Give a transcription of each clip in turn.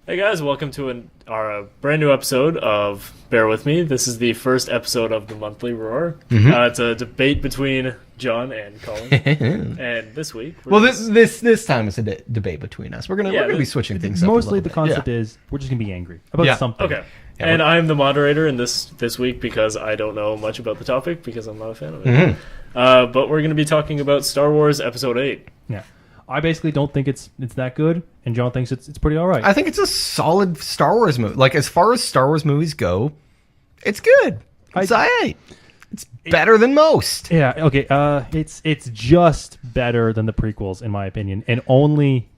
Hey guys, welcome to our brand new episode of Bear With Me. This is the first episode of the monthly Roar. It's a debate between Jon and Collin. And this week, Well, this time it's a debate between us. We're gonna be switching things up. Mostly a the little bit. concept is we're just gonna be angry about something. Okay. And I'm the moderator in this week because I don't know much about the topic because I'm not a fan of it. But we're going to be talking about Star Wars Episode 8. Yeah. I basically don't think it's that good, and Jon thinks it's pretty all right. I think it's a solid Star Wars movie. Like, as far as Star Wars movies go, it's good. It's alright. It's better than most. Yeah. Okay. It's just better than the prequels in my opinion, and only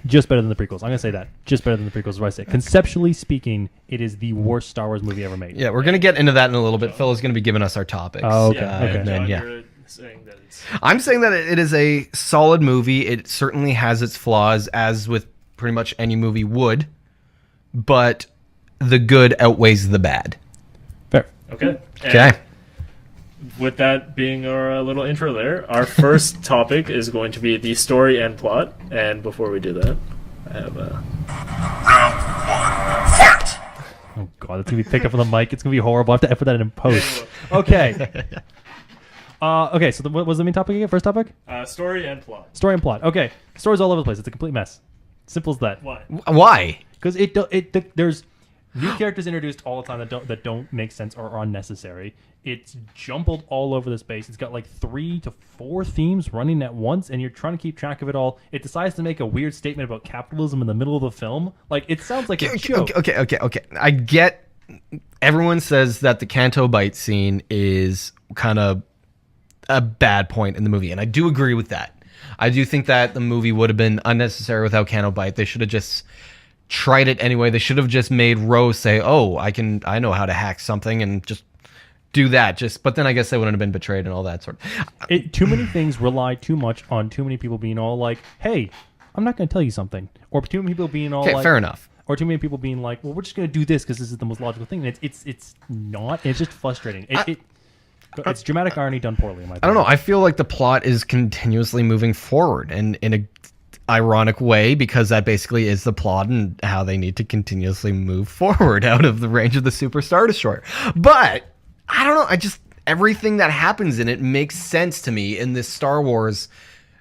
just better than the prequels. I'm gonna say that just better than the prequels. Is what I say. Conceptually speaking, it is the worst Star Wars movie ever made. Yeah, we're gonna get into that in a little bit. Phil is gonna be giving us our topics. Oh, okay. And then, Jon, yeah. you're saying that it's... I'm saying that it is a solid movie. It certainly has its flaws, as with pretty much any movie would, but the good outweighs the bad. Fair. Okay. Okay. And with that being our little intro there, our first topic is going to be the story and plot. And before we do that, I have Oh god, it's gonna be picked up on the mic. It's gonna be horrible. I have to put that in post. Okay. Okay. So what was the main topic again? First topic? story and plot. Story and plot. Okay. Story's all over the place. It's a complete mess. Simple as that. Why? Why? Because there's new characters introduced all the time that don't make sense or are unnecessary. It's jumbled all over the space. It's got like 3 to 4 themes running at once, and you're trying to keep track of it all. It decides to make a weird statement about capitalism in the middle of the film. Like, it sounds like a joke. Okay. I get. Everyone says that the Canto Bite scene is kind of a bad point in the movie, and I do agree with that. I do think that the movie would have been unnecessary without Canto Bite. They should have just tried it anyway. They should have just made Rose say, "Oh, I know how to hack something," and just do that. But then I guess they wouldn't have been betrayed and all that sort of. Too many things rely too much on too many people being all like, "Hey, I'm not going to tell you something," or too many people being all Okay, like, fair enough. or too many people being like, "Well, we're just going to do this because this is the most logical thing." And it's not. It's just frustrating. It's dramatic irony done poorly. In my opinion. I don't know. I feel like the plot is continuously moving forward, and in a ironic way, because that basically is the plot and how they need to continuously move forward out of the range of the Super Star Destroyer. But I don't know. Everything that happens in it makes sense to me in this Star Wars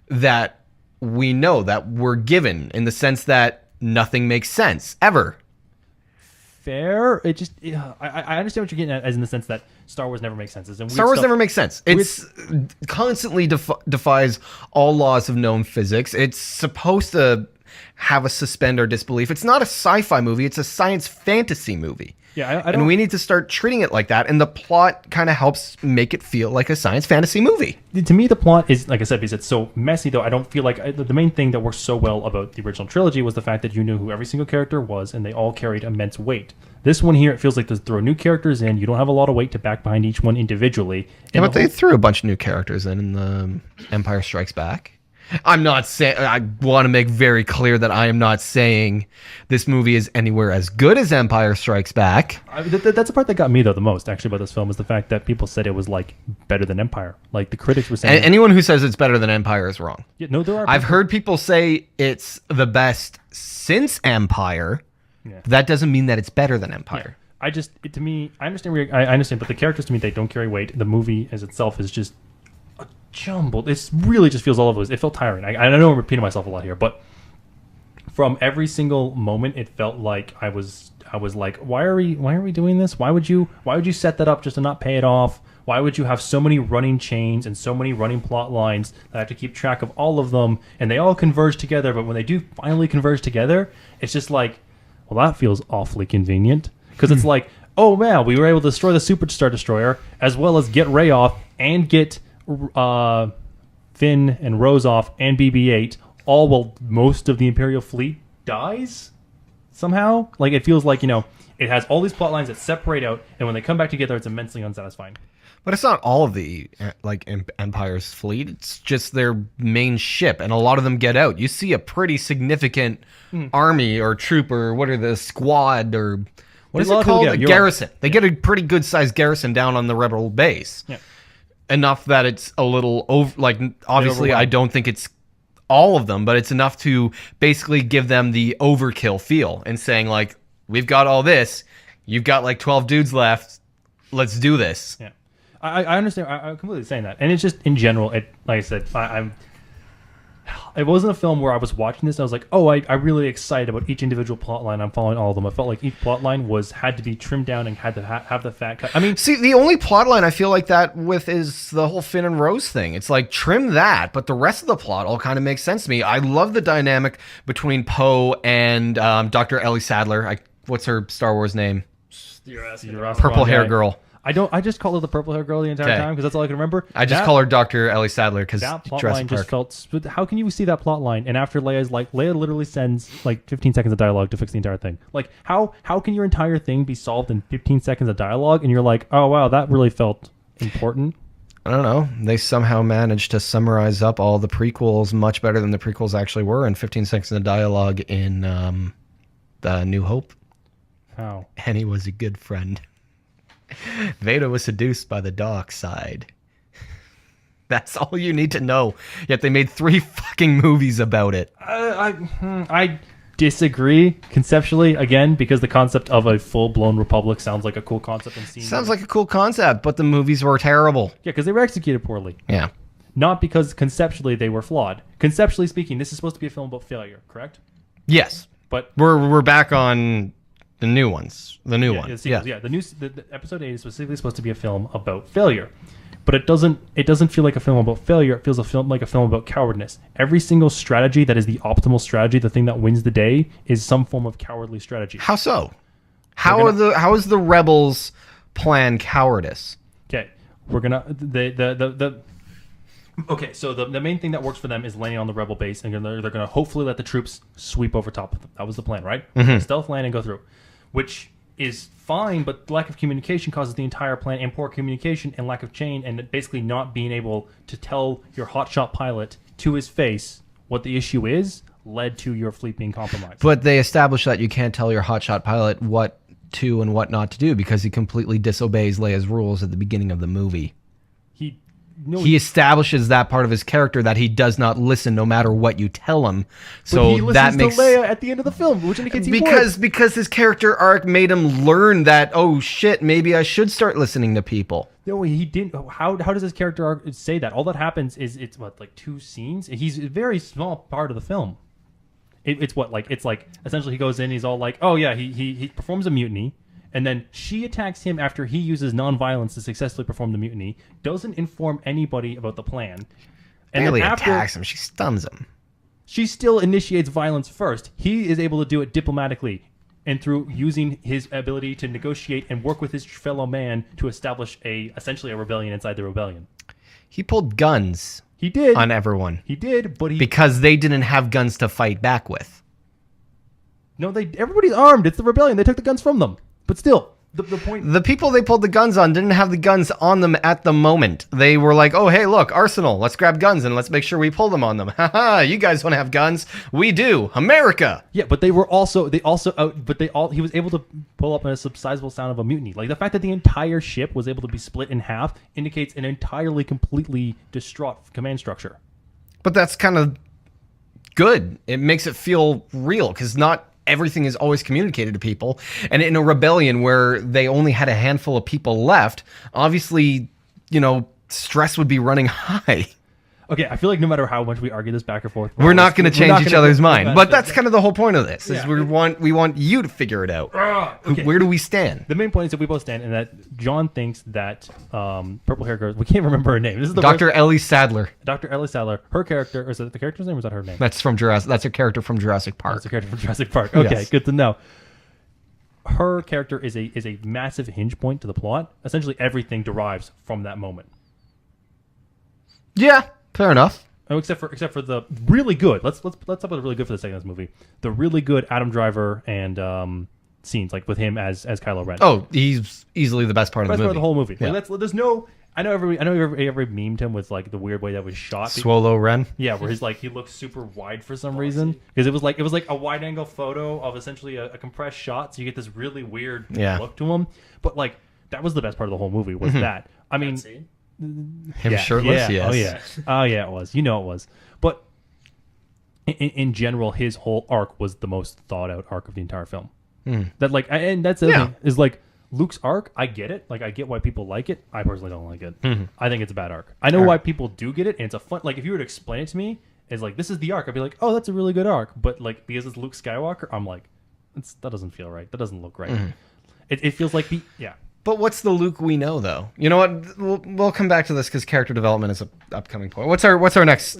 that we know, that we're given, in the sense that nothing makes sense ever. Fair. I understand what you're getting at, as in the sense that Star Wars never makes sense. Star Wars never makes sense. It's constantly defies all laws of known physics. It's supposed to have a suspend our disbelief. It's not a sci-fi movie. It's a science fantasy movie. Yeah, and we need to start treating it like that. And the plot kind of helps make it feel like a science fantasy movie. To me, the plot is, like I said, because it's so messy, though, I don't feel like... the main thing that works so well about the original trilogy was the fact that you knew who every single character was, and they all carried immense weight. This one here, it feels like to throw new characters in. You don't have a lot of weight to back behind each one individually. Yeah, but they threw a bunch of new characters in the Empire Strikes Back. I'm not saying... I want to make very clear that I am not saying this movie is anywhere as good as Empire Strikes Back. That's the part that got me, though, the most, actually, about this film, is the fact that people said it was, like, better than Empire. Like, the critics were saying... And anyone who says it's better than Empire is wrong. Yeah, no, there are... I've heard people say it's the best since Empire. Yeah. That doesn't mean that it's better than Empire. Yeah. To me, I understand, I understand, but the characters, to me, they don't carry weight. The movie as itself is just jumbled. It really just feels all over. It felt tiring. I know I'm repeating myself a lot here, but from every single moment, it felt like I was like, why are we doing this? Why would you set that up just to not pay it off? Why would you have so many running chains and so many running plot lines that I have to keep track of all of them, and they all converge together? But when they do finally converge together, it's just like, well, that feels awfully convenient, because it's like, oh man, we were able to destroy the Super Star Destroyer as well as get Rey off and get Finn and Rose off and BB-8, all while most of the Imperial fleet dies somehow. Like, it feels like, it has all these plot lines that separate out, and when they come back together, it's immensely unsatisfying. But it's not all of the Empire's fleet. It's just their main ship, and a lot of them get out. You see a pretty significant army or troop, or what are the squad, or what is it called? A garrison. They get a pretty good sized garrison down on the rebel base. Yeah. Enough that it's a little over. Like, obviously, I don't think it's all of them, but it's enough to basically give them the overkill feel and saying like, we've got all this, you've got like 12 dudes left, let's do this. Yeah, I understand. I'm completely saying that, and it's just in general. Like I said, it wasn't a film where I was watching this and I was like, oh, I'm really excited about each individual plot line. I'm following all of them. I felt like each plot line had to be trimmed down and had to have the fat cut. I mean, see, the only plot line I feel like that with is the whole Finn and Rose thing. It's like, trim that, but the rest of the plot all kind of makes sense to me. I love the dynamic between Poe and Dr. Ellie Sattler. What's her Star Wars name? You're asking Purple hair girl. I just call her the purple hair girl the entire time because that's all I can remember. I just call her Dr. Ellie Sattler because that plot line just felt. How can you see that plot line? And after Leia literally sends like 15 seconds of dialogue to fix the entire thing. Like how can your entire thing be solved in 15 seconds of dialogue? And you're like, oh wow, that really felt important. I don't know. They somehow managed to summarize up all the prequels much better than the prequels actually were in 15 seconds of dialogue in the New Hope. How? And he was a good friend. Vader was seduced by the dark side. That's all you need to know. Yet they made 3 fucking movies about it. I disagree conceptually, again, because the concept of a full-blown republic sounds like a cool concept and scene. Sounds like a cool concept, but the movies were terrible. Yeah, because they were executed poorly. Yeah. Not because conceptually they were flawed. Conceptually speaking, this is supposed to be a film about failure, correct? Yes. But we're back on the new ones. The new one. Yeah. The episode 8 is specifically supposed to be a film about failure. But it doesn't feel like a film about failure. It feels like a film about cowardness. Every single strategy that is the optimal strategy, the thing that wins the day, is some form of cowardly strategy. How so? How is the rebels' plan cowardice? Okay, we're gonna Okay, so the main thing that works for them is landing on the rebel base, and they're gonna hopefully let the troops sweep over top of them. That was the plan, right? Mm-hmm. Stealth land and go through, which is fine, but lack of communication causes the entire plan, and poor communication and lack of chain, and basically not being able to tell your hotshot pilot to his face what the issue is, led to your fleet being compromised. But they established that you can't tell your hotshot pilot what to and what not to do because he completely disobeys Leia's rules at the beginning of the movie. He establishes that part of his character that he does not listen no matter what you tell him. So but he listens that makes to Leia at the end of the film, which indicates because his character arc made him learn that, oh shit, maybe I should start listening to people. No, he didn't. How does his character arc say that? All that happens is it's like 2 scenes. He's a very small part of the film. It's essentially he goes in, he's all like, oh yeah, he performs a mutiny. And then she attacks him after he uses nonviolence to successfully perform the mutiny. Doesn't inform anybody about the plan. And Barely then after, attacks him. She stuns him. She still initiates violence first. He is able to do it diplomatically and through using his ability to negotiate and work with his fellow man to establish essentially a rebellion inside the rebellion. He pulled guns. He did on everyone. He did, but because they didn't have guns to fight back with. No, everybody's armed. It's the rebellion. They took the guns from them. But still, the point... The people they pulled the guns on didn't have the guns on them at the moment. They were like, oh, hey, look, arsenal. Let's grab guns and let's make sure we pull them on them. Haha, you guys don't have guns. We do. America. Yeah, but he was able to pull up a sizable sound of a mutiny. Like, the fact that the entire ship was able to be split in half indicates an entirely, completely distraught command structure. But that's kind of good. It makes it feel real, because not everything is always communicated to people. And in a rebellion where they only had a handful of people left, obviously, stress would be running high. Okay, I feel like no matter how much we argue this back and forth, we're not going to change each other's mind. But that's kind of the whole point of this. Is we want you to figure it out. Okay. Where do we stand? The main point is that we both stand, and that John thinks that purple hair girl. We can't remember her name. This is the Dr. Ellie Sattler. Dr. Ellie Sattler. Her character, or is it the character's name, or is that her name? That's from Jurassic. That's her character from Jurassic Park. That's her character from Jurassic Park. Okay, yes. Good to know. Her character is a massive hinge point to the plot. Essentially, everything derives from that moment. Yeah, fair enough. Oh, except for the really good. Let's talk about the really good for the second of this movie. The really good Adam Driver and scenes, like with him as Kylo Ren. Oh, he's easily the best part of the movie. Best part of the whole movie. Yeah. Like, there's no. I know every memed him with like the weird way that was shot. Swolo Ren. Yeah, where he looks super wide for some reason, because it was like a wide angle photo of essentially a compressed shot, so you get this really weird look to him. But like that was the best part of the whole movie was that. I mean. Him shirtless, yes. Oh yeah, it was. It was. But in general, his whole arc was the most thought out arc of the entire film. That like, and that's the other thing, is like Luke's arc. I get it. Like, I get why people like it. I personally don't like it. I think it's a bad arc. I know why people do get it, and it's a fun. Like, if you were to explain it to me, as like, this is the arc, I'd be like, oh, that's a really good arc. But like, because it's Luke Skywalker, I'm like, that doesn't feel right. That doesn't look right. It feels like But what's the Luke we know, though? You know what? We'll come back to this because character development is an upcoming point. What's our next?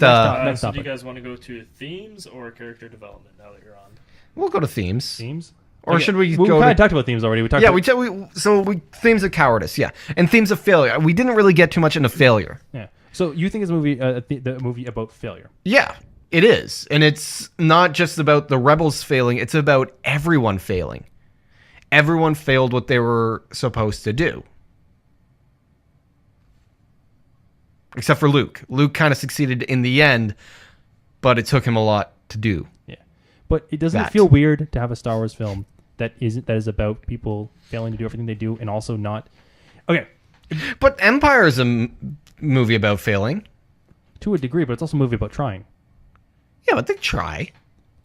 Next so do topic. you guys want to go to themes or character development now that you're on? We'll go to themes. Themes. Or should we We go? kind of talked about themes already. We talked. Yeah, about, we themes of cowardice, yeah, and themes of failure. We didn't really get too much into failure. Yeah. So you think it's a movie, the movie about failure? Yeah, it is, and it's not just about the rebels failing; it's about everyone failing. Everyone failed what they were supposed to do, except for Luke. Luke kind of succeeded in the end, but it took him a lot to do. Yeah. But it doesn't That. feel weird to have a Star Wars film that is about people failing to do everything they do and also not. Okay. But Empire is a movie about failing. To a degree, but it's also a movie about trying. Yeah, but they try.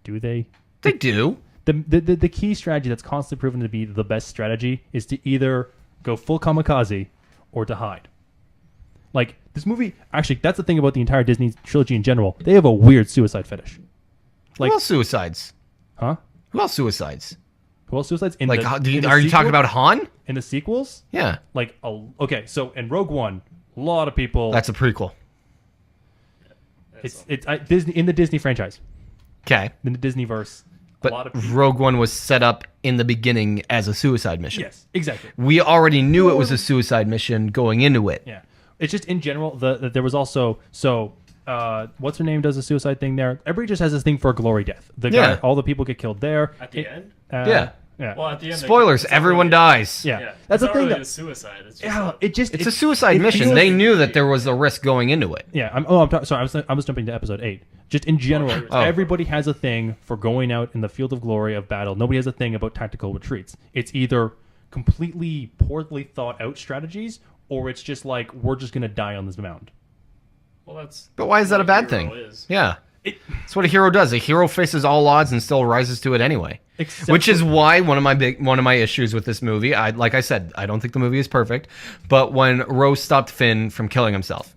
Do they? They do. The key strategy that's constantly proven to be the best strategy is to either go full kamikaze or to hide. Like, this movie, actually, that's the thing about the entire Disney trilogy in general. They have a weird suicide fetish. Like, Who else suicides? huh? Who else suicides? Who else suicides? In Like, the, are in the you sequel- talking about Han? in the sequels? Yeah, Like, okay, so in Rogue One, a lot of people. that's a prequel. Disney in the Disney franchise, Okay, in the Disneyverse. but A lot of people. Rogue One was set up in the beginning as a suicide mission. Yes, exactly. We already knew it was a suicide mission going into it. Yeah, it's just in general. There was also what's her name does a suicide thing there. Everybody just has this thing for a glory death. The guy, Yeah. all the people get killed there At the end? Yeah. yeah. Well, at the end. Spoilers, it's not everyone really- dies. Yeah. Yeah. That's it's the not thing. really That, a suicide. It's just yeah, like, It's a suicide mission. feels- They knew that there was a risk going into it. Yeah, sorry. I was jumping to episode 8. Just in general, Oh. everybody has a thing for going out in the field of glory of battle. Nobody has a thing about tactical retreats. It's either completely poorly thought out strategies, or it's just like, we're just gonna die on this mound. well, that's. But why is that a what bad hero thing? is. Yeah. It, That's what a hero does. A hero faces all odds and still rises to it anyway. Except Which is for- why one of my issues with this movie, like I said, I don't think the movie is perfect, but when Rose stopped Finn from killing himself,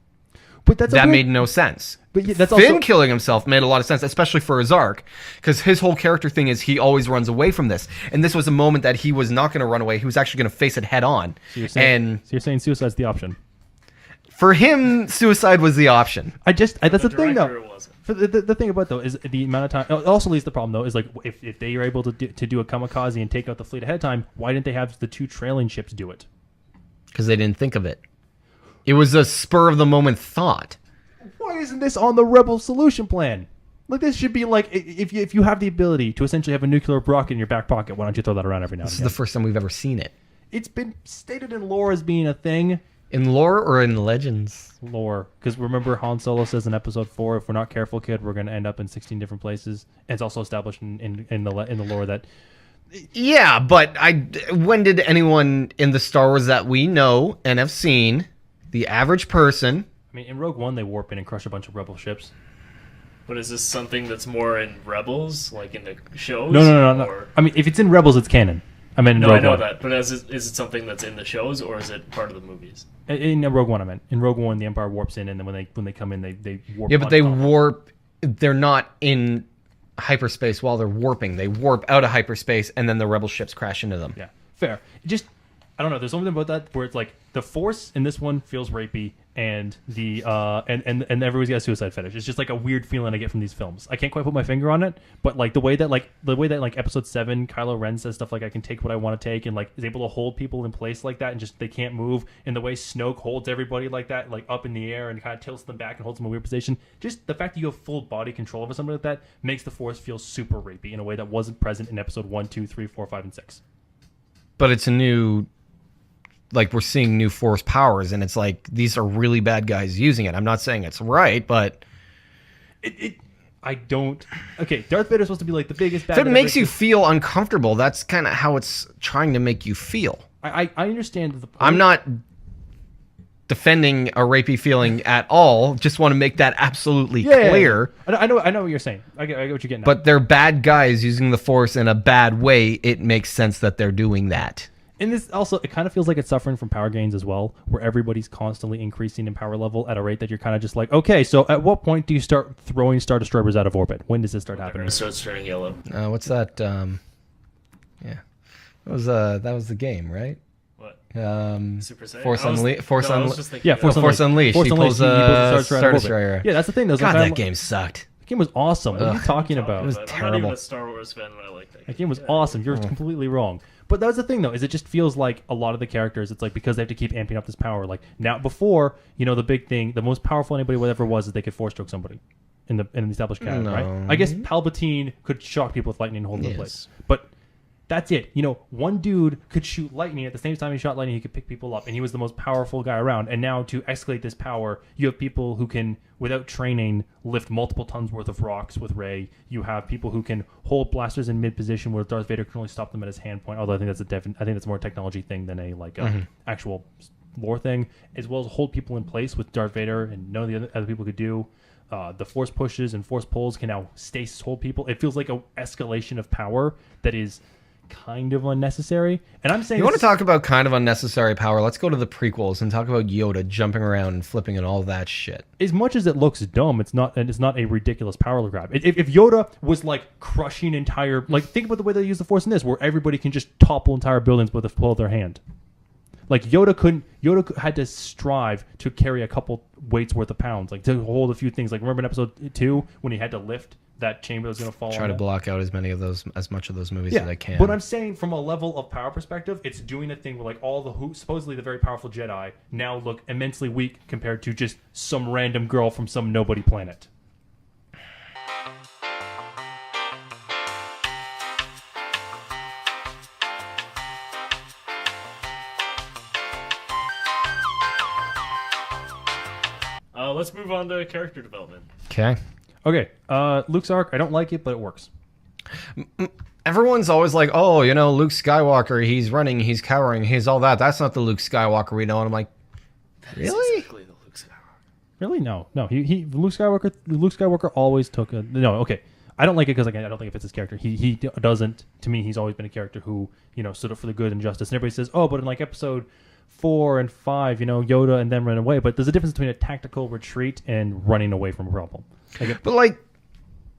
but that's that made no sense. But yeah, that's Finn also killing himself made a lot of sense, especially for his arc, because his whole character thing is he always runs away from this, and this was a moment that he was not going to run away. He was actually going to face it head on. So you're saying, And suicide's the option. for him, suicide was the option. That's the thing Director, though. it wasn't. For the thing about though is the amount of time. It also leads to the problem though is like if they are able to do a kamikaze and take out the fleet ahead of time, why didn't they have the 2 trailing ships do it? Because they didn't think of it. It was a spur of the moment thought. Why isn't this on the Rebel solution plan? Like, this should be like, if you have the ability to essentially have a nuclear rocket in your back pocket, why don't you throw that around every now and This is again? the first time we've ever seen it. It's been stated in lore as being a thing. In lore or in legends? Lore, because remember Han Solo says in Episode 4, if we're not careful, kid, we're going to end up in 16 different places. And it's also established in the lore that Yeah, but when did anyone in the Star Wars that we know and have seen, the average person... I mean, in Rogue One, they warp in and crush a bunch of Rebel ships. But is this something that's more in Rebels, like in the shows? No. Or... I mean, if it's in Rebels, it's canon. I mean, in No, Rogue I know One. that. But is it something that's in the shows, or is it part of the movies? In Rogue One, I meant. In Rogue One, the Empire warps in, and then when they come in, they warp. Yeah, but on they top. warp... They're not in hyperspace while they're warping. They warp out of hyperspace, and then the rebel ships crash into them. Yeah, fair. It just, I don't know. There's something about that where it's like the Force in this one feels rapey, and the and everybody's got a suicide fetish. It's just like a weird feeling I get from these films. I can't quite put my finger on it, but like the way that Episode 7, Kylo Ren says stuff like I can take what I want to take, and like is able to hold people in place like that, and just they can't move. And the way Snoke holds everybody like that, like up in the air, and kind of tilts them back and holds them in a weird position. Just the fact that you have full body control over something like that makes the Force feel super rapey in a way that wasn't present in Episode 1, 2, 3, 4, 5, and 6. But it's a new... Like, we're seeing new Force powers, and it's like, these are really bad guys using it. I'm not saying it's right, but... I don't... Okay, Darth Vader's supposed to be like the biggest bad... If it makes you feel uncomfortable, that's kind of how it's trying to make you feel. I understand the... I'm not defending a rapey feeling at all. Just want to make that absolutely clear. Yeah. I know what you're saying. I get what you're getting at. But they're bad guys using the Force in a bad way. It makes sense that they're doing that. And this also, it kind of feels like it's suffering from power gains as well, where everybody's constantly increasing in power level at a rate that you're kind of just like, okay, so at what point do you start throwing Star Destroyers out of orbit? When does this start happening? It starts turning yellow. What's that? Yeah, that was the game, right? What? Super Saiyan? Force Unleashed. Force Unleashed. Force Unleashed. He pulls a Star Destroyer. Yeah, that's the thing. God, that game sucked. The game was awesome. What are you talking about? It was I'm not terrible. even a Star Wars fan, but I like that game. That game was awesome. You're completely wrong. But that was the thing, though, is it just feels like a lot of the characters, it's like because they have to keep amping up this power. Like, now, before, the big thing, the most powerful anybody ever was is they could force stroke somebody in the established canon, right? I guess Palpatine could shock people with lightning and hold them in place. But that's it. One dude could shoot lightning. At the same time he shot lightning, he could pick people up. And he was the most powerful guy around. And now to escalate this power, you have people who can, without training, lift multiple tons worth of rocks with Rey. You have people who can hold blasters in mid-position where Darth Vader can only stop them at his hand point. Although I think that's more a technology thing than a actual lore thing. As well as hold people in place with Darth Vader and none of the other people could do. The force pushes and force pulls can now stasis hold people. It feels like an escalation of power that is kind of unnecessary. And I'm saying, you want to talk about kind of unnecessary power? Let's go to the prequels and talk about Yoda jumping around and flipping and all that shit. As much as it looks dumb, it's not a ridiculous power grab. If Yoda was like crushing entire, like, think about the way they use the Force in this, where everybody can just topple entire buildings with the pull of their hand. Like Yoda had to strive to carry a couple weights worth of pounds, like to hold a few things. Like remember in episode 2 when he had to lift that chamber that was going to fall. Try to block out as much of those movies as I can. But I'm saying from a level of power perspective, it's doing a thing where like all the supposedly the very powerful Jedi now look immensely weak compared to just some random girl from some nobody planet. Let's move on to character development. Okay. Luke's arc, I don't like it, but it works. Everyone's always like, oh, Luke Skywalker, he's running, he's cowering, he's all that. That's not the Luke Skywalker we know. And I'm like, really? Exactly the Luke Skywalker. Really? No. Luke Skywalker always took a... No, okay. I don't like it because, again, I don't think it fits his character. He doesn't. To me, he's always been a character who, stood up for the good and justice. And everybody says, oh, but in like episode 4 and 5, Yoda and them ran away. But there's a difference between a tactical retreat and running away from a problem.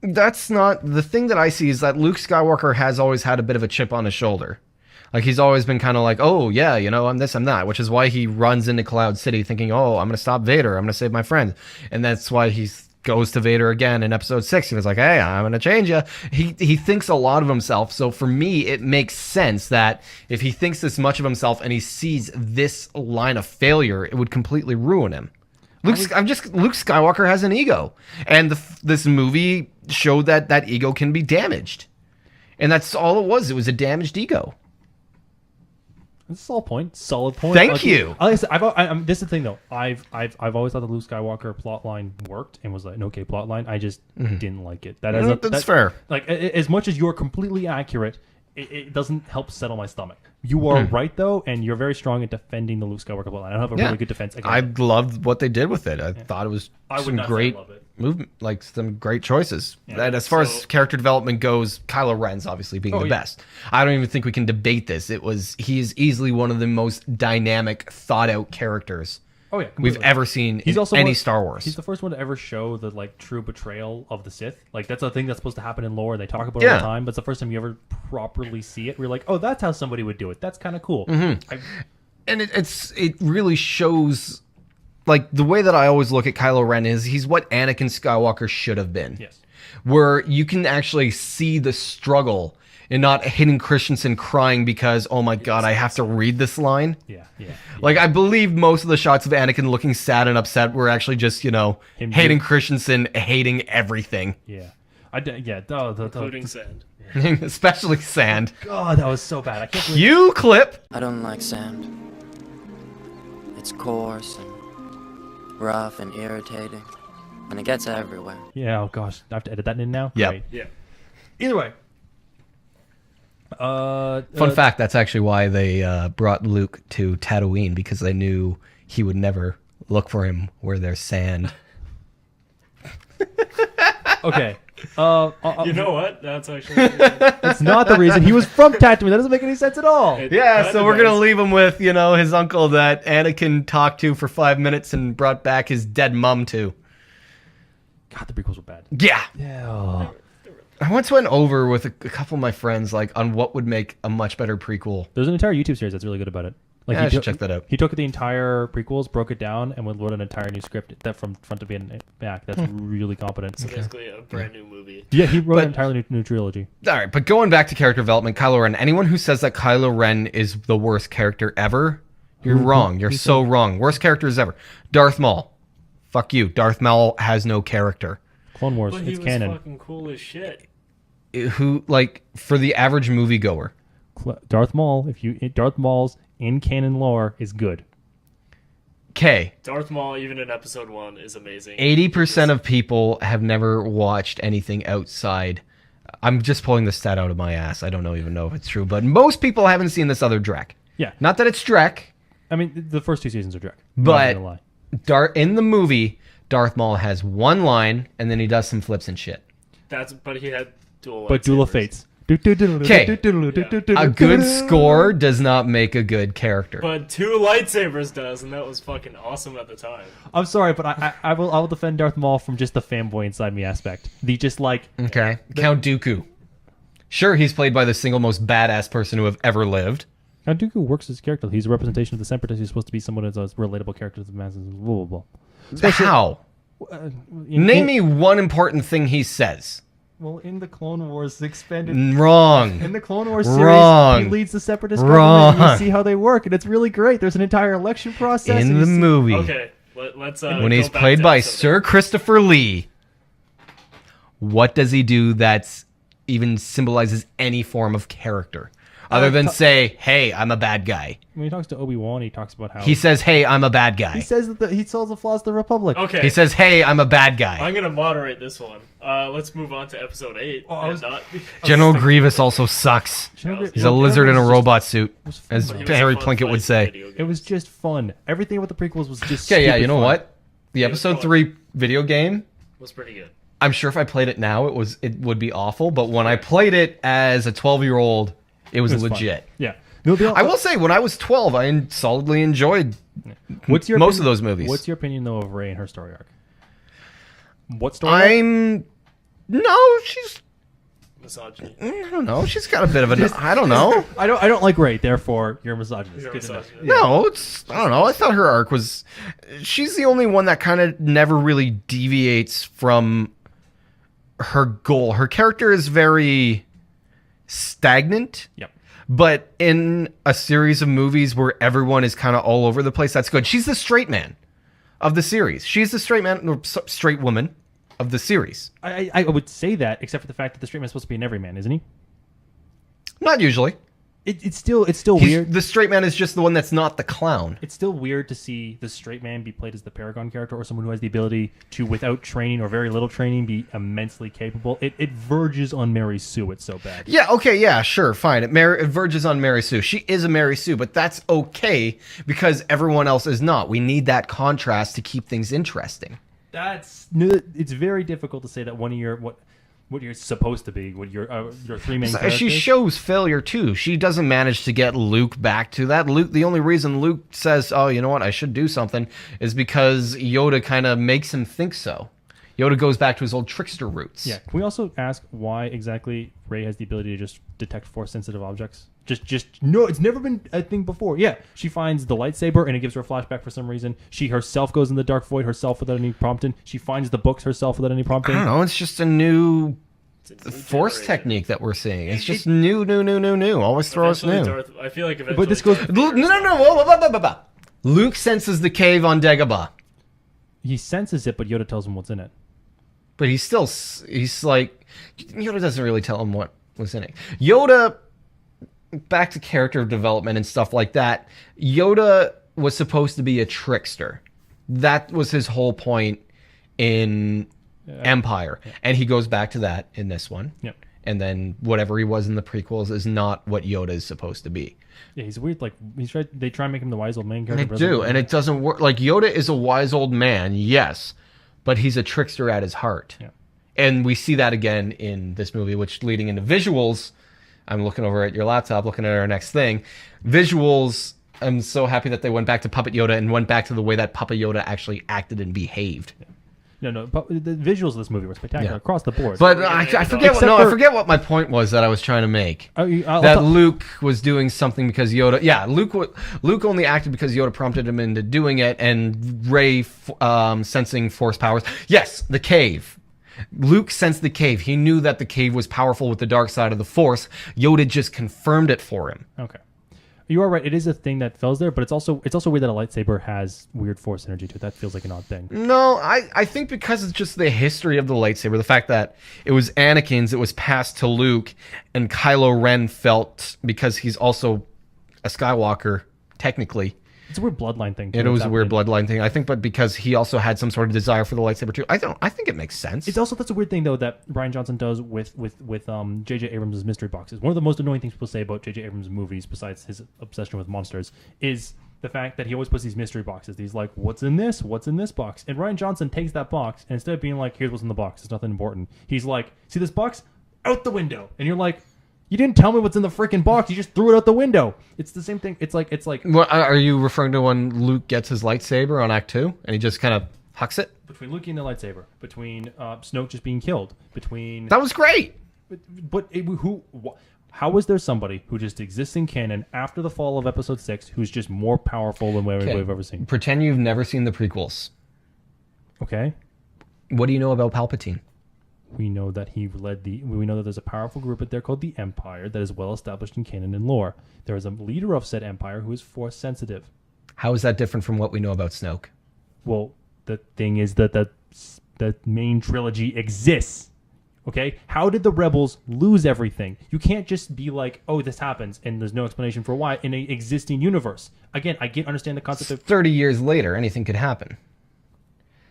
That's not the thing that I see is that Luke Skywalker has always had a bit of a chip on his shoulder. Like he's always been kind of like, oh yeah, I'm this, I'm that, which is why he runs into Cloud City thinking, oh, I'm going to stop Vader. I'm going to save my friend. And that's why he goes to Vader again in episode 6. He was like, hey, I'm going to change you. He thinks a lot of himself. So for me, it makes sense that if he thinks this much of himself and he sees this line of failure, it would completely ruin him. Luke Skywalker has an ego, and this movie showed that ego can be damaged, and that's all it was. It was a damaged ego. That's a solid point. Thank you. This is the thing, though. I've always thought the Luke Skywalker plotline worked and was like an okay plotline. I just didn't like it. That's fair. Like as much as you're completely accurate, it doesn't help settle my stomach. You are right, though, and you're very strong at defending the Luke Skywalker plotline. I don't have a really good defense against it. I loved what they did with it. I thought it was some great movement, like some great choices. Yeah. And as far as character development goes, Kylo Ren's obviously being the best. I don't even think we can debate this. He is easily one of the most dynamic, thought-out characters we've ever seen in any Star Wars. He's the first one to ever show the true betrayal of the Sith. Like that's a thing that's supposed to happen in lore. They talk about it all the time, but it's the first time you ever properly see it. We're like, oh, that's how somebody would do it. That's kind of cool. Mm-hmm. And it really shows. Like the way that I always look at Kylo Ren is he's what Anakin Skywalker should have been. Yes. Where you can actually see the struggle and not Hayden Christensen crying because, oh my God, I have to read this line. Yeah. Like, I believe most of the shots of Anakin looking sad and upset were actually just, Hayden Christensen hating everything. Yeah. Including sand. Especially sand. God, that was so bad. I can't believe... You clip. I don't like sand. It's coarse and rough and irritating. And it gets everywhere. Yeah, oh gosh. I have to edit that in now? Yeah. Right. Yeah. Either way. Fun fact, that's actually why they brought Luke to Tatooine, because they knew he would never look for him where there's sand. Okay. You know what? That's actually. It's not the reason. He was from Tatooine. That doesn't make any sense at all. Yeah, so we're going to leave him with, his uncle that Anakin talked to for 5 minutes and brought back his dead mum to. God, the prequels were bad. Yeah. Yeah. I once went over with a couple of my friends, on what would make a much better prequel. There's an entire YouTube series that's really good about it. Yeah, I should check that out. He took the entire prequels, broke it down, and wrote an entire new script that from front to back. That's really competent. So basically a brand new movie. Yeah, he wrote an entirely new trilogy. All right, but going back to character development, Kylo Ren. Anyone who says that Kylo Ren is the worst character ever, you're wrong. You're so wrong. Worst characters ever. Darth Maul. Fuck you. Darth Maul has no character. Clone Wars, But he it's was canon. fucking cool as shit. Who, for the average moviegoer. Darth Maul's in canon lore is good. Okay. Darth Maul, even in episode 1, is amazing. 80% of people have never watched anything outside. I'm just pulling the stat out of my ass. I don't even know if it's true, but most people haven't seen this other Drek. Yeah. Not that it's Drek, I mean, the first 2 seasons are Drek. but I'm not gonna lie. in the movie, Darth Maul has one line, and then he does some flips and shit. But he had dual. But Duel of lightsabers. Fates. A good score does not make a good character. But 2 lightsabers does, and that was fucking awesome at the time. I'm sorry, but I will defend Darth Maul from just the fanboy inside me aspect. The just Okay. Count Dooku. Sure, he's played by the single most badass person who have ever lived. Count Dooku works as a character. He's a representation of the Separatists. He's supposed to be someone who's a relatable character to the masses. Blah, blah, blah. How? Name me one important thing he says. Well, in the Clone Wars expanded... Wrong. In the Clone Wars series, Wrong. he leads the Separatist Wrong. government, and you see how they work, and it's really great. There's an entire election process. In and the you see- movie, Okay, let's. when go he's back played to by episode Sir Christopher Lee, what does he do that's even symbolizes any form of character? Other than say, hey, I'm a bad guy. When he talks to Obi-Wan, he talks about how... He says, hey, I'm a bad guy. He says that he tells the flaws of the Republic. Okay. He says, hey, I'm a bad guy. I'm gonna moderate this one. Let's move on to episode 8. General Grievous also sucks. He's a lizard in a robot suit, as He was Harry a fun Plinkett would fight say. video game. It was just fun. Everything about the prequels was just Okay, yeah, stupid you know fun. what? The It was episode fun. 3 video game, was pretty good. I'm sure if I played it now, it would be awful. But when I played it as a 12-year-old, it was It was fun. legit. Yeah. I will say, when I was 12, I solidly enjoyed What's your most opinion- of those movies. What's your opinion, though, of Rey and her story arc? What story arc? She's, Misogyny. I don't know. She's got a bit of a, I don't know. I don't like Rey, therefore you're a misogynist. You're a Good to know. misogynist. No, I don't know. I thought her arc was, she's the only one that kind of never really deviates from her goal. Her character is very stagnant. Yep. But in a series of movies where everyone is kind of all over the place, that's good. She's the straight man of the series. She's the straight woman of the series. I would say that, except for the fact that the straight man's supposed to be an everyman, isn't he? Not usually. It's still weird. The straight man is just the one that's not the clown. It's still weird to see the straight man be played as the Paragon character, or someone who has the ability to, without training or very little training, be immensely capable. It verges on Mary Sue. It's so bad. Yeah, okay, yeah, sure, fine. It verges on Mary Sue. She is a Mary Sue, but that's okay because everyone else is not. We need that contrast to keep things interesting. It's very difficult to say that one of your what you're supposed to be, what your 3 main characters. She shows failure too. She doesn't manage to get Luke back to that. The only reason Luke says, "Oh, you know what? I should do something," is because Yoda kind of makes him think so. Yoda goes back to his old trickster roots. Yeah. Can we also ask why exactly Rey has the ability to just detect force-sensitive objects? No, it's never been a thing before. Yeah, she finds the lightsaber and it gives her a flashback for some reason. She herself goes in the dark void herself without any prompting. She finds the books herself without any prompting. I don't know. It's just a new force generation. technique that we're seeing. It's just new. Always throw us new. I feel like eventually. But this goes. No. Whoa. Luke senses the cave on Dagobah. He senses it, but Yoda tells him what's in it. But he's like, Yoda doesn't really tell him what was in it. Yoda, back to character development and stuff like that, Yoda was supposed to be a trickster. That was his whole point in Empire. Yeah. And he goes back to that in this one. Yep. and then whatever he was in the prequels is not what Yoda is supposed to be. Yeah, he's weird. Like they try and make him the wise old man And character. they do, and it doesn't work. Like, Yoda is a wise old man, yes, but he's a trickster at his heart. Yeah. And we see that again in this movie, which leading into visuals. I'm looking over at your laptop, looking at our next thing. Visuals, I'm so happy that they went back to Puppet Yoda and went back to the way that Puppet Yoda actually acted and behaved. Yeah. No, but the visuals of this movie were spectacular across the board. But I forget what my point was that I was trying to make. Luke was doing something because Yoda. Yeah, Luke only acted because Yoda prompted him into doing it, and Rey sensing Force powers. Yes, the cave. Luke sensed the cave. He knew that the cave was powerful with the dark side of the Force. Yoda just confirmed it for him. Okay. You are right. It is a thing that fills there, but it's also weird that a lightsaber has weird Force energy to it. That feels like an odd thing. No, I think because it's just the history of the lightsaber, the fact that it was Anakin's, it was passed to Luke, and Kylo Ren felt, because he's also a Skywalker, technically. It's a weird bloodline thing. It was a weird bloodline thing, I think, but because he also had some sort of desire for the lightsaber too. I think it makes sense. It's also, that's a weird thing though that Rian Johnson does with J.J. Abrams' mystery boxes. One of the most annoying things people say about J.J. Abrams' movies, besides his obsession with monsters, is the fact that he always puts these mystery boxes. He's like, what's in this? What's in this box? And Rian Johnson takes that box, and instead of being like, here's what's in the box, it's nothing important, he's like, see this box? Out the window. And you're like, you didn't tell me what's in the freaking box. You just threw it out the window. It's the same thing. It's like. What are you referring to when Luke gets his lightsaber on Act 2 and he just kind of hucks it? Between Luke and the lightsaber, between Snoke just being killed, between that was great. But how is there somebody who just exists in canon after the fall of Episode 6 who's just more powerful than we've ever seen? Pretend you've never seen the prequels. Okay. What do you know about Palpatine? We know that we know that there's a powerful group out there called the Empire that is well established in canon and lore. There is a leader of said Empire who is Force sensitive. How is that different from what we know about Snoke? Well, the thing is that the main trilogy exists. Okay? How did the rebels lose everything? You can't just be like, oh, this happens, and there's no explanation for why in an existing universe. Again, I understand the concept of 30 years later, anything could happen.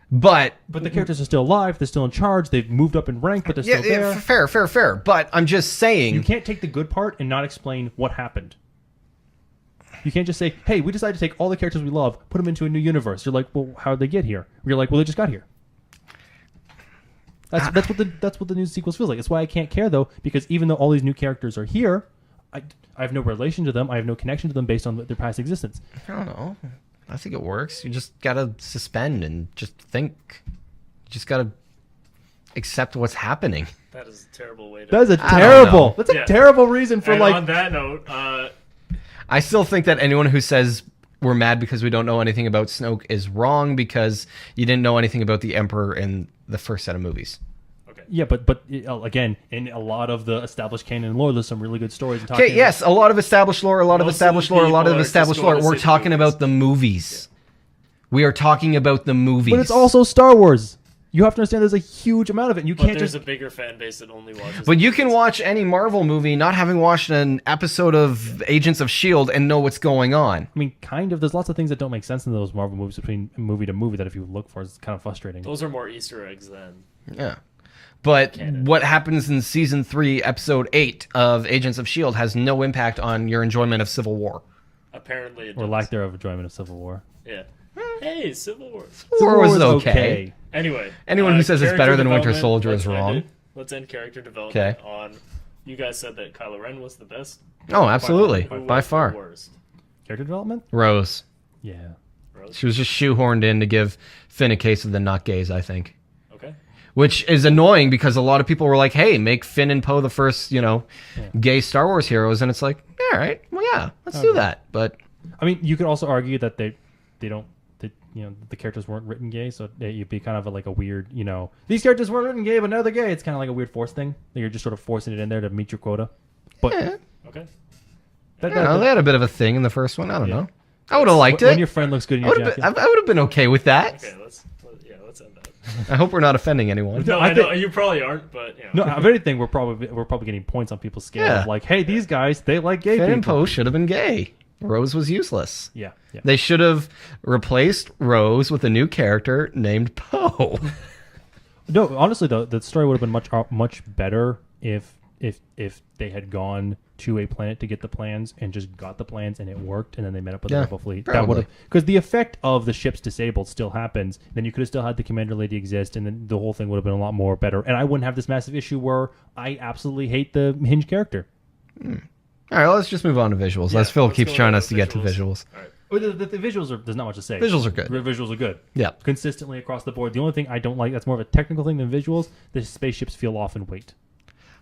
But the characters are still alive. They're still in charge. They've moved up in rank, but they're still there. Fair. But I'm just saying, you can't take the good part and not explain what happened. You can't just say, "Hey, we decided to take all the characters we love, put them into a new universe." You're like, "Well, how did they get here?" You're like, "Well, they just got here." That's what the new sequels feels like. That's why I can't care though, because even though all these new characters are here, I have no relation to them. I have no connection to them based on their past existence. I don't know. I think it works. You just gotta suspend and just think. You just gotta accept what's happening. That is a terrible way to... That's a terrible reason for, and like... on that note... I still think that anyone who says we're mad because we don't know anything about Snoke is wrong, because you didn't know anything about the Emperor in the first set of movies. Yeah, but again, in a lot of the established canon and lore, there's some really good stories. Okay, yes, a lot of established lore, We're talking about the movies. Yeah. We are talking about the movies. But it's also Star Wars. You have to understand there's a huge amount of it. There's a bigger fan base that only watches. But you can watch any Marvel movie not having watched an episode of Agents of S.H.I.E.L.D. and know what's going on. I mean, kind of. There's lots of things that don't make sense in those Marvel movies between movie to movie that if you look for, it's kind of frustrating. Those are more Easter eggs then. Yeah. But what happens in Season 3, Episode 8 of Agents of S.H.I.E.L.D. has no impact on your enjoyment of Civil War. Apparently it does. Or lack thereof enjoyment of Civil War. Yeah. Hey, Civil War. Civil War was okay. Anyway. Anyone who says it's better than Winter Soldier is wrong. Let's end character development on... You guys said that Kylo Ren was the best. Oh, absolutely. By far. The worst? Character development? Rose. Yeah. Rose? She was just shoehorned in to give Finn a case of the not gays, I think. Okay. Which is annoying because a lot of people were like, hey, make Finn and Poe the first, gay Star Wars heroes. And it's like, all right, well, yeah, let's do that. But I mean, you could also argue that they don't, the characters weren't written gay. So you'd be kind of like a weird, these characters weren't written gay, but now they're gay. It's kind of like a weird force thing. You're just sort of forcing it in there to meet your quota. But okay. They had a bit of a thing in the first one. I don't know. I would have liked it. When your friend looks good in your jacket. I would have been okay with that. Okay, let's end that. I hope we're not offending anyone. No, I know you probably aren't, but no. If anything, we're probably getting points on people's scale. Of like, hey, these guys, they like gay Finn people. and Poe should have been gay. Rose was useless. Yeah. They should have replaced Rose with a new character named Poe. No, honestly though, the story would have been much better if if they had gone to a planet to get the plans and just got the plans and it worked, and then they met up with the Rebel fleet. Probably. That would have, because the effect of the ships disabled still happens. Then you could have still had the commander lady exist, and then the whole thing would have been a lot more better. And I wouldn't have this massive issue where I absolutely hate the Hinge character. All right, let's just move on to visuals. Yeah, As Phil let's keeps go trying to us to get to visuals. All right. Well, the visuals are, there's not much to say. Visuals are good. The visuals are good. Yeah. Consistently across the board. The only thing I don't like, that's more of a technical thing than visuals, the spaceships feel off in weight.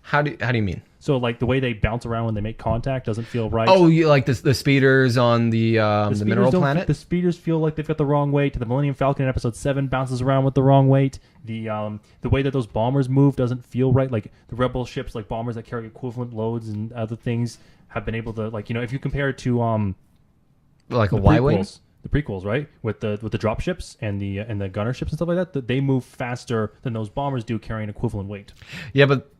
How do you mean? So like the way they bounce around when they make contact doesn't feel right. Oh, you like the speeders on the mineral planet? The speeders feel like they've got the wrong weight. The Millennium Falcon in Episode 7 bounces around with the wrong weight. The way that those bombers move doesn't feel right. Like the Rebel ships, like bombers that carry equivalent loads and other things, have been able to, like, if you compare it to like a the Y-wing? prequels, the prequels, right, with the drop ships and the gunner ships and stuff like that they move faster than those bombers do carrying equivalent weight. Yeah, but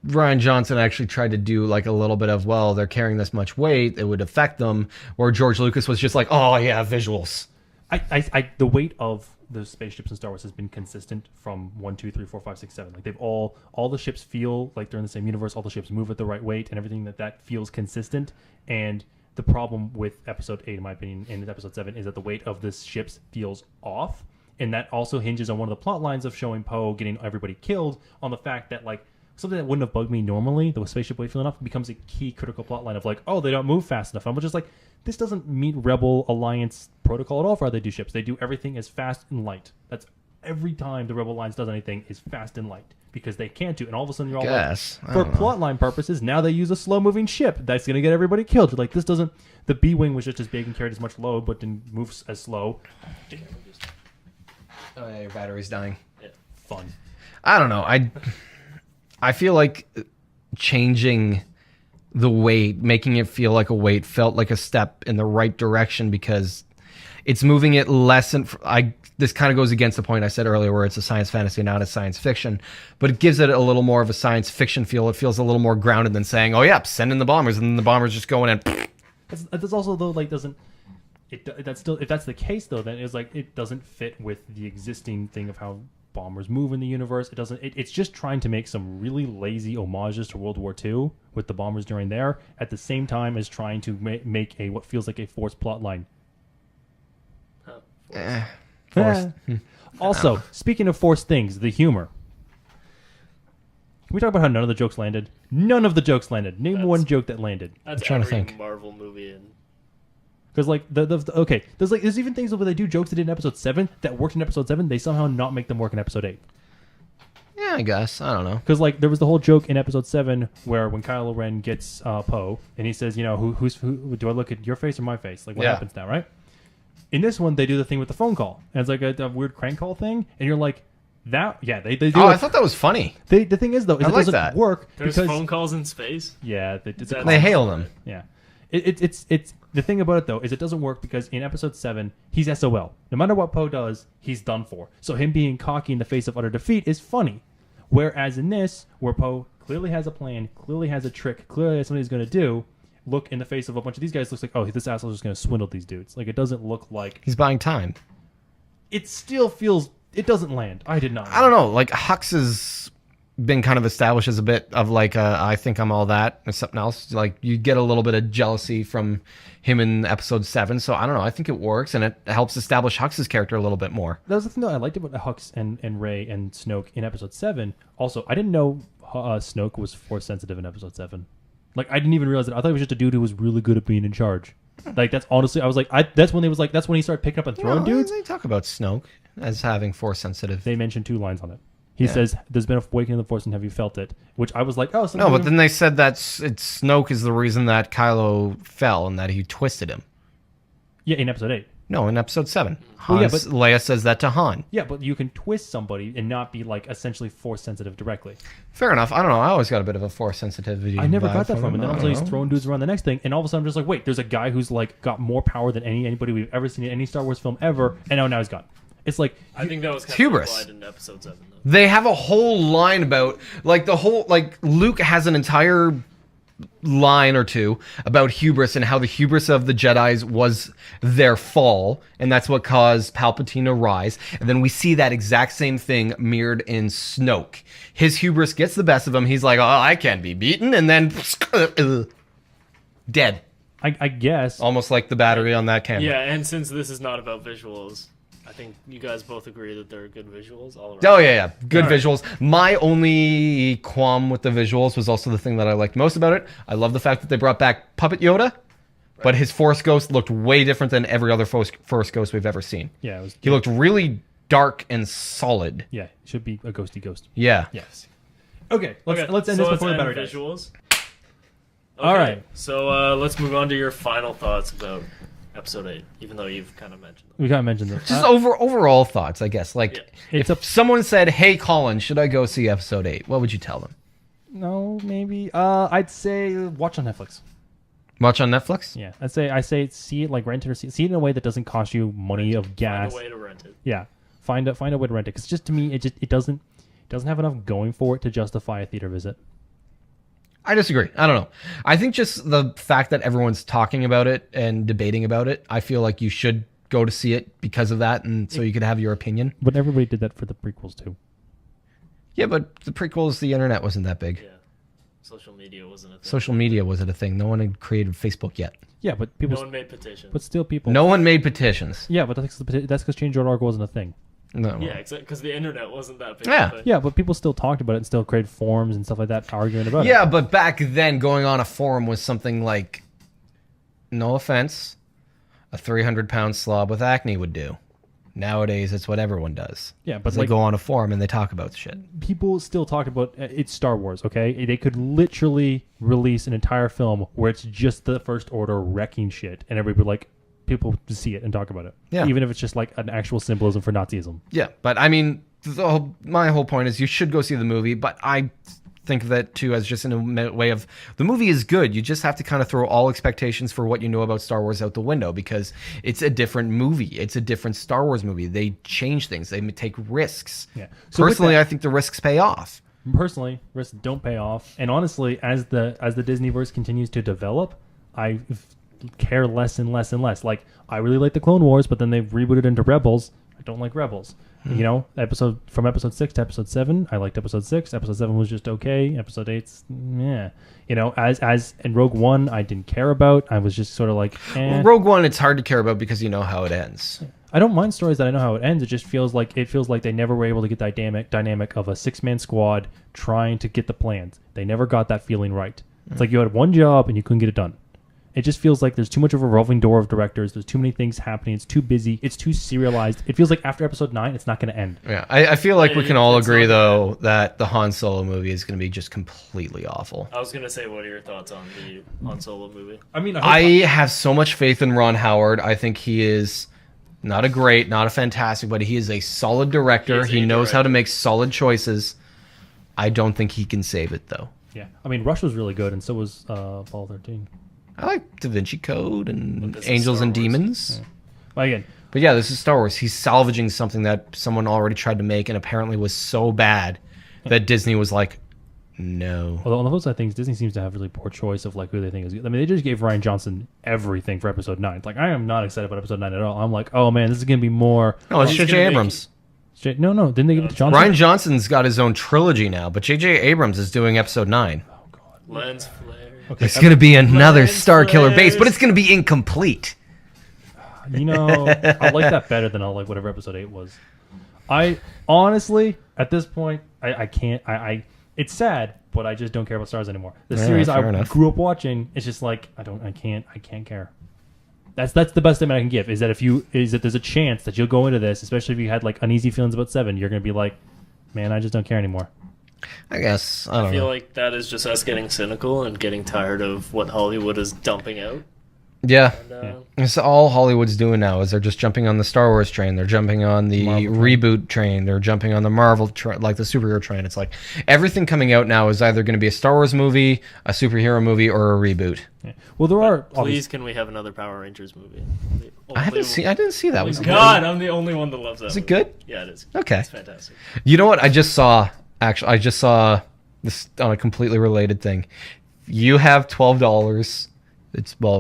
Ryan Johnson actually tried to do like a little bit of, well, they're carrying this much weight, it would affect them, where George Lucas was just like, oh yeah, visuals. The weight of the spaceships in Star Wars has been consistent from 1, 2, 3, 4, 5, 6, 7. Like they've all the ships feel like they're in the same universe. All the ships move at the right weight, and everything that feels consistent. And the problem with Episode 8, in my opinion, and Episode 7, is that the weight of the ships feels off, and that also hinges on one of the plot lines of showing Poe getting everybody killed on the fact that, like, something that wouldn't have bugged me normally, the spaceship weight feeling off, becomes a key critical plot line of like, oh, they don't move fast enough. I'm just like, this doesn't meet Rebel Alliance protocol at all for how they do ships. They do everything as fast and light. That's every time the Rebel Alliance does anything is fast and light, because they can't do it. And all of a sudden you're all like, for plotline purposes, now they use a slow-moving ship that's going to get everybody killed. You're like, this doesn't... The B-Wing was just as big and carried as much load, but didn't move as slow. Oh yeah, your battery's dying. Yeah. Fun. I don't know. I feel like changing the weight, making it feel like a weight, felt like a step in the right direction, because it's moving it less. And this kind of goes against the point I said earlier, where it's a science fantasy, not a science fiction, but it gives it a little more of a science fiction feel. It feels a little more grounded than saying, "Oh yeah, send in the bombers," and then the bombers just going in. That's also, though, like, doesn't it? That's still, if that's the case, though, then it's like it doesn't fit with the existing thing of how bombers move in the universe. It doesn't. It's just trying to make some really lazy homages to World War II with the bombers during there, at the same time as trying to make a what feels like a forced plot line. Forced. Also, speaking of forced things, the humor. Can we talk about how none of the jokes landed? None of the jokes landed. Name one joke that landed. That's trying to every think. Marvel movie in. Because like okay, there's even things where they do jokes that did in Episode 7 that worked in Episode 7. They somehow not make them work in Episode 8. Yeah, I guess. I don't know. Because like there was the whole joke in Episode 7 where when Kylo Ren gets Poe and he says, who do I look at, your face or my face? Like what happens now, right? In this one, they do the thing with the phone call, and it's like a weird crank call thing, and you're like, they do. Oh, I thought that was funny. The thing is, though, is I it like doesn't that. work There's because phone calls in space. yeah, They hail them. yeah. It's the thing about it, though, is it doesn't work because in Episode 7 he's SOL. No matter what Poe does, he's done for. So him being cocky in the face of utter defeat is funny. Whereas in this, where Poe clearly has a plan, clearly has a trick, clearly has something he's going to do, look in the face of a bunch of these guys, looks like, oh, this asshole's just going to swindle these dudes. Like, it doesn't look like... He's buying time. It still feels... It doesn't land. I did not. I don't know. Like, Hux has been kind of established as a bit of like, I think I'm all that, or something else. Like, you get a little bit of jealousy from him in Episode 7. So, I don't know. I think it works, and it helps establish Hux's character a little bit more. That was the thing that I liked about Hux and Rey and Snoke in Episode 7. Also, I didn't know Snoke was Force sensitive in Episode 7. Like, I didn't even realize it. I thought he was just a dude who was really good at being in charge. Like, that's honestly, I was like, that's when he started picking up and throwing dudes. They talk about Snoke as having Force sensitive. They mentioned 2 lines on it. He says, "There's been a awakening of the Force, and have you felt it?" Which I was like, "Oh, no." But then they said that Snoke is the reason that Kylo fell and that he twisted him. Yeah, in Episode 8. No, in Episode 7. Well, yeah, Leia says that to Han. Yeah, but you can twist somebody and not be like essentially Force sensitive directly. Fair enough. I don't know. I always got a bit of a Force sensitivity. I never got that from him. And then all of a sudden he's throwing dudes around the next thing, and all of a sudden I'm just like, wait, there's a guy who's like got more power than anybody we've ever seen in any Star Wars film ever, and now he's gone. It's like I think that was kind hubris. of implied in Episode 7. Though. They have a whole line about like the whole like Luke has an entire line or two about hubris and how the hubris of the Jedis was their fall, and that's what caused Palpatine to rise. And then we see that exact same thing mirrored in Snoke. His hubris gets the best of him. He's like, oh, I can't be beaten, and then dead. I guess. Almost like the battery on that camera. Yeah, and since this is not about visuals, I think you guys both agree that they're good visuals all around. Oh, yeah. Good All right. visuals. My only qualm with the visuals was also the thing that I liked most about it. I love the fact that they brought back Puppet Yoda, but his Force Ghost looked way different than every other Force Ghost we've ever seen. Yeah, it was. He looked really dark and solid. Yeah, it should be a ghosty ghost. Yeah. Yes. Okay, let's end so this let's before the end battery dies. visuals. All right. So let's move on to your final thoughts about Episode 8, even though you've kind of mentioned them. We gotta mention this. Just overall thoughts, I guess. Like, Yeah. if someone said, hey, Colin, should I go see Episode 8? What would you tell them? No, maybe. I'd say watch on Netflix. Watch on Netflix? Yeah, I say see it, like rent it or see it in a way that doesn't cost you money of gas. Find a way to rent it. Yeah, find a way to rent it, because just to me it doesn't have enough going for it to justify a theater visit. I disagree. I don't know. I think just the fact that everyone's talking about it and debating about it, I feel like you should go to see it because of that, and so you could have your opinion. But everybody did that for the prequels too. Yeah, but the prequels, the internet wasn't that big. Yeah. Social media wasn't a thing. Social media wasn't a thing. No one had created Facebook yet. Yeah, but people. No one made petitions. But still, people. No one made petitions. Yeah, but that's because change.org wasn't a thing. No. Yeah, exactly, because the internet wasn't that big. Yeah. But Yeah, but people still talked about it and still created forums and stuff like that, arguing about it. Yeah, but back then, going on a forum was something like, no offense, a 300-pound slob with acne would do. Nowadays, it's what everyone does. Yeah, but They go on a forum and they talk about shit. people still talk about it's Star Wars, okay? They could literally release an entire film where it's just the First Order wrecking shit, and everybody would like people to see it and talk about it. Yeah. Even if it's just like an actual symbolism for Nazism. Yeah, but I mean, my whole point is you should go see the movie, but I think of that too as just in a way of the movie is good. You just have to kind of throw all expectations for what you know about Star Wars out the window, because it's a different movie. It's a different Star Wars movie. They change things. They take risks. Yeah. So with Personally, that- I think the risks pay off. Personally, risks don't pay off. And honestly, as the Disneyverse continues to develop, I care less and less and less. Like, I really like the Clone Wars, but then they've rebooted into Rebels. I don't like Rebels. You know, from episode 6 to episode 7, I liked episode 6. Episode 7 was just okay. Episode 8's yeah. You know, as in Rogue One, I didn't care about. I was just sort of like, eh. Rogue One, it's hard to care about because you know how it ends. I don't mind stories that I know how it ends. It just feels like they never were able to get the dynamic of a 6-man squad trying to get the plans. They never got that feeling right. It's like you had one job and you couldn't get it done. It just feels like there's too much of a revolving door of directors. There's too many things happening. It's too busy. It's too serialized. It feels like after episode 9, it's not going to end. Yeah, I feel like we can all It's agree, not though, that the Han Solo movie is going to be just completely awful. I was going to say, what are your thoughts on the Han Solo movie? I mean, I have so much faith in Ron Howard. I think he is not a fantastic, but he is a solid director. He knows how to make solid choices. I don't think he can save it, though. yeah. I mean, Rush was really good, and so was Apollo 13. I like Da Vinci Code and this is Angels Star and Wars. Demons. But again, But yeah, this is Star Wars. He's salvaging something that someone already tried to make and apparently was so bad that Disney was like, no. although on the flip side of things, Disney seems to have really poor choice of like who they think is good. I mean, they just gave Ryan Johnson everything for episode 9. It's like, I am not excited about episode 9 at all. I'm like, oh man, this is going to be more. No, it's He's J.J. gonna make Abrams. No, didn't they give it to Johnson? Ryan Johnson's got his own trilogy now, but J.J. Abrams is doing episode 9. Oh god. Lens flare. Okay, It's going to be another Lens Star Killer base, flares. but it's going to be incomplete. You know, I like that better than I like whatever episode 8 was. I honestly, at this point, I can't. It's sad, but I just don't care about Star Wars anymore. The Yeah, series fair I enough. grew up watching, it's just like I can't care. That's the best statement I can give. Is that there's a chance that you'll go into this, especially if you had like uneasy feelings about 7, you're gonna be like, man, I just don't care anymore. I guess. I I don't feel know. like that is just us getting cynical and getting tired of what Hollywood is dumping out. Yeah. And, It's all Hollywood's doing now is they're just jumping on the Star Wars train. They're jumping on the Marvel reboot train. They're jumping on the Marvel like the superhero train. It's like everything coming out now is either going to be a Star Wars movie, a superhero movie, or a reboot. Yeah. Well, there are Please, can we have another Power Rangers movie? I didn't see that. Oh Was my it God, I'm the only one that loves that. Is it good? Yeah, it is. Okay. It's fantastic. You know what? I just saw this on a completely related thing. you have $12,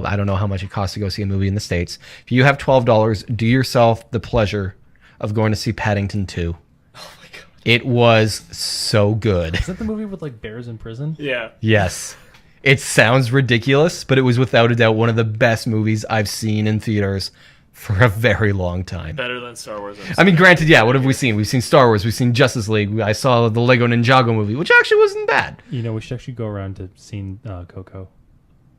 I don't know how much it costs to go see a movie in the States. If you have $12, do yourself the pleasure of going to see Paddington 2. Oh my god. It was so good. Is that the movie with like bears in prison? Yeah. Yes. It sounds ridiculous, but it was without a doubt one of the best movies I've seen in theaters for a very long time. Better than Star Wars. I mean, granted, yeah, what have we seen? We've seen Star Wars, we've seen Justice League, I saw the Lego Ninjago movie, which actually wasn't bad. You know, we should actually go around to seeing Coco.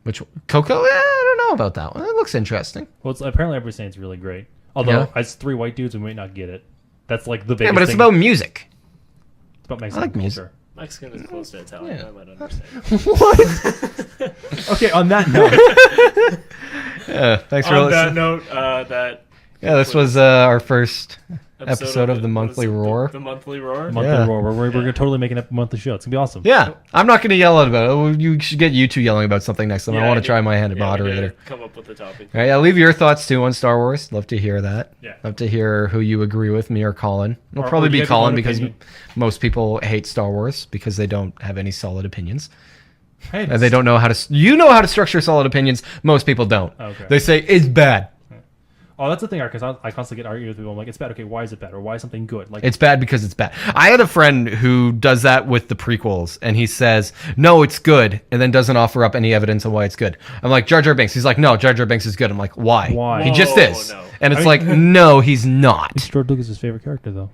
Which one? Coco? I don't know about that one. It looks interesting. Well, apparently everybody's saying it's really great. Although, Yeah. as 3 white dudes, we might not get it. That's like the biggest Yeah, but it's thing. about music. It's about Mexican I like music. culture. Mexican is close to Italian. Yeah. I might understand. What? Okay, on that note, Thanks for On that listening. note, This was our first episode of the Monthly Roar. The Monthly Roar. monthly Yeah. roar. We're gonna totally making a monthly show. It's gonna be awesome. Yeah, I'm not going to yell about it. Well, you should get you two yelling about something next time. I want to try my hand at we moderator. gotta come up with the topic. All right, yeah, leave your thoughts too on Star Wars. Love to hear that. Yeah. Love to hear who you agree with, me or Colin. It'll Or probably do you be have your Colin own because opinion? most people hate Star Wars because they don't have any solid opinions. Hey, And they don't know how to. You know how to structure solid opinions. Most people don't. Okay. They say it's bad. Oh, that's the thing, because I constantly get argued with people. I'm like, it's bad. Okay, why is it bad? Or why is something good? Like, It's bad because it's bad. I had a friend who does that with the prequels, and he says, no, it's good, and then doesn't offer up any evidence on why it's good. I'm like, Jar Jar Binks. He's like, no, Jar Jar Binks is good. I'm like, why? Why? He just Whoa, is. no. And it's I mean- like, no, he's not. George Lucas' favorite character, though.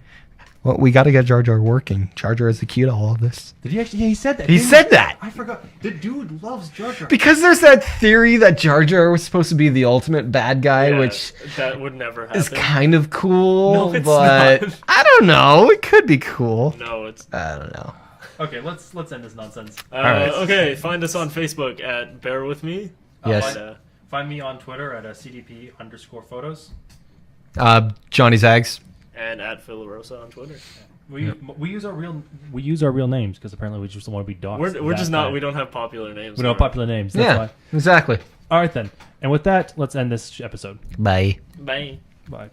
Well, we got to get Jar Jar working. Jar Jar is the key to all of this. Did he actually? Yeah, he said that. He didn't said that. I forgot. The dude loves Jar Jar. Because there's that theory that Jar Jar was supposed to be the ultimate bad guy, Yeah, which that would never happen. is kind of cool, No, it's but not. I don't know. It could be cool. No, it's I don't know. Okay, let's end this nonsense. right. okay. Find us on Facebook at Bear With Me. Yes. Find me on Twitter at CDP_photos. Johnny Zags. And at Philarosa on Twitter. We use our real names because apparently we just don't want to be doxxed. We're just that not. time. We don't have popular names. We don't have popular names. That's Yeah, why. exactly. All right then. And with that, let's end this episode. Bye. Bye. Bye.